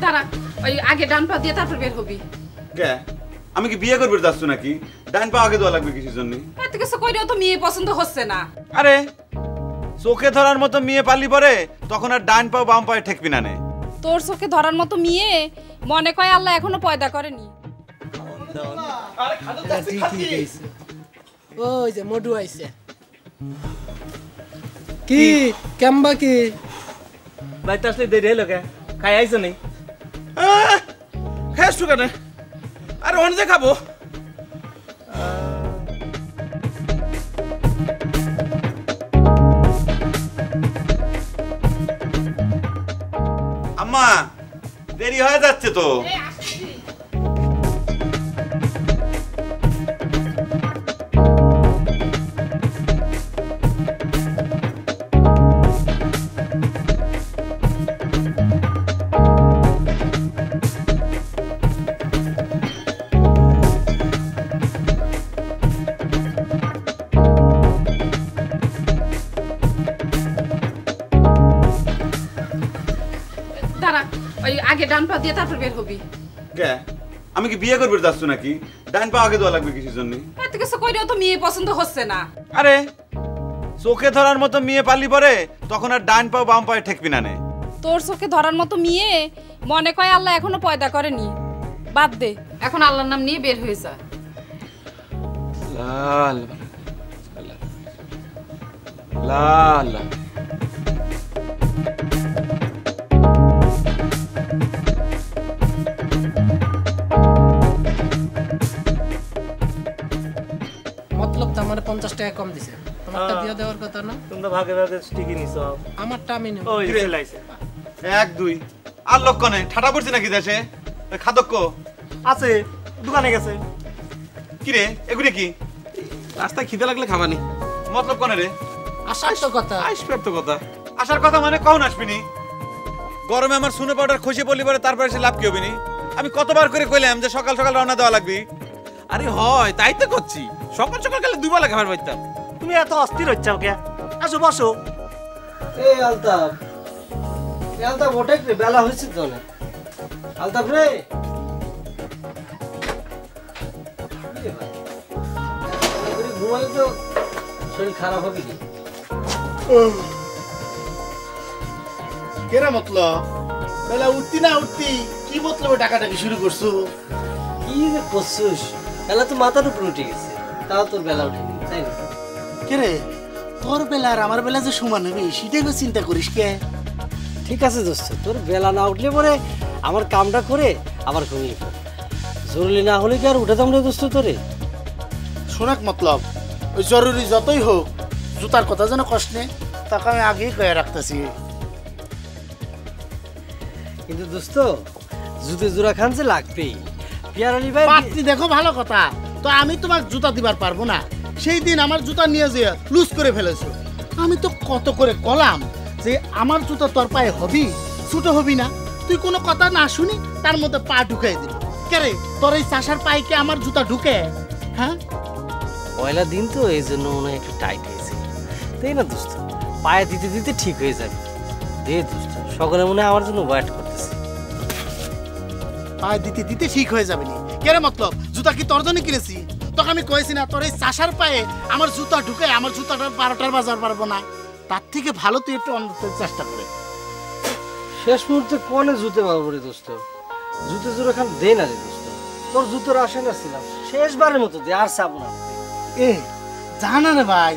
দাঁড়া, ওই আগে ডান পা দিয়ে তারপর বের হবি। কে আমি কি বিয়ে করবে যাচ্ছ নাকি? ডান পা আগে দেওয়া লাগবে কিসের জন্য? এত কিছু কইলেও তো মেয়ে পছন্দ হচ্ছে না। আরে চোখে ধরার মতো মেয়ে পালি পরে তখন আর ডান পা বাম পায়ে ঠেকবি না নে। তোর চোখে ধরার মতো মেয়ে মনে কয় আল্লাহ এখনো পয়দা করেনি। ওই যে মডু আইছে। কি কেমবা কি ভাই তো আসলে দেরি হলো কে? খাই আইছো নি? খেয়েছ কেন? আরে অনেক খাবো। আম্মা দেরি হয়ে যাচ্ছে তো। দাঁড়া, ওই আগে ডান পা দিয়ে তারপর বের হবি। কে আমি কি বিয়ে করবে যাচ্ছ নাকি? ডান পা আগে দেওয়া লাগবে কিসের জন্য? এত কিছু কইলেও তো মেয়ে পছন্দ হচ্ছে না। আরে চোখে ধরার মতো মেয়ে পালি পরে তখন আর ডান পা বাম পায়ে ঠেকবি না নে। তোর চোখে ধরার মতো মেয়ে মনে কয় আল্লাহ এখনো পয়দা করেনি। বাদ দে, এখন আল্লাহর নাম নিয়ে বের হয়ে যা। লাল লাল মতলব তো আমার 50 টাকা কম দিছে। তোমারটা দিয়ে দেওয়ার কথা না? তোমরা ভাগে ভাগে ঠিকই নিছো। আমারটা আমি নেব। ওই চলাইছে। 1 2 আর লক্ষণে ঠাটা পড়ছে নাকি দেশে? ওই খাদক্য আছে দোকানে গেছে। কি রে এগুলি কি? রাস্তায় খিদে লাগলে খাবানি। মতলব কোনে রে? আসার তো কথা। আসবে তো কথা। আসার কথা মানে কখন আসবিনি? গরমে আমার সুনে পাউডার খসে পড়লি পরে তারপরে সে লাভ কি হবিনি? আমি কতবার করে কইলাম যে সকাল সকাল রওনা দেওয়া লাগবে। আরে হয় তাই তো করছি। সকাল সকাল গেলে 2 বেলা খাবার পাইতাম। তুমি এত অস্থির হচ্ছাও কে? আসো বসো। এই আলতাফ, এই আলতাফ ওঠে রে, বেলা হয়েছে তো অনেক। আলতাফ রে, ঘুমালে তো শরীর খারাপ হবে কি? কেরা মতলব বেলা উঠতি না উঠতি কি মতলবে টাকাটাকি শুরু করছো? কি যে করছিস, বেলা তো মাথার উপর উঠে গেছে, তাও তোর বেলা উঠেনি, তাই না? কেরে তোর বেলা আর আমার বেলা যে সমান হবে সেটাই চিন্তা করিস কে? ঠিক আছে দোস্ত, তোর বেলা না উঠলে পরে আমার কামটা করে আবার ঘুমিয়ে পড়। জরুরি না হলে কি আর উঠে দাম রে দোস্ত তোরে? শোনাক মতলব, ওই জরুরি যতই হোক জুতার কথা যেন কষ্ট নেই তাকে আমি আগেই কয়ে রাখতেছি। কিন্তু দোস্ত জুতে জোড়া খান যে লাগবেই। পিয়ারালি ভাই পাত্রী দেখো ভালো কথা, তো আমি তোমাকে জুতা দিবার পারবো না। সেই দিন আমার জুতা নিয়ে যে লুজ করে ফেলেছো। আমি তো কত করে কলাম যে আমার জুতা তোর পায়ে হবি, ছুটো হবি না। তুই কোনো কথা না শুনি তার মধ্যে পা ঢুকাই দিল। কেরে তোর এই চাষার পায়ে কি আমার জুতা ঢুকে? হ্যাঁ পয়লা দিন তো এই জন্য মনে হয় একটু টাইট হয়েছে, তাই না দোস্ত? পায়ে দিতে দিতে ঠিক হয়ে যাবে। দে দোস্ত, সকলে মনে হয় আমার জন্য ওয়েট করতেছে। পায়ে দিতে দিতে ঠিক হয়ে যাবে নি। কেরে মতলব জুতা কি তোর জন্য কিনেছি? তোকে আমি কয়েছি না তোর এই চাষার পায়ে আমার জুতা ঢুকে আমার জুতাটা 12টার বাজার পারবো না। তার থেকে ভালো তুই একটু অন্য চেষ্টা করে। শেষ মুহূর্তে কোনে জুতে পারবো রে দোস্ত? জুতে জোড়া খান দে না রে দোস্ত, তোর জুতোর আশা না ছিলাম। শেষবারের মতো দে, আর চাবো না। এ জানা রে ভাই,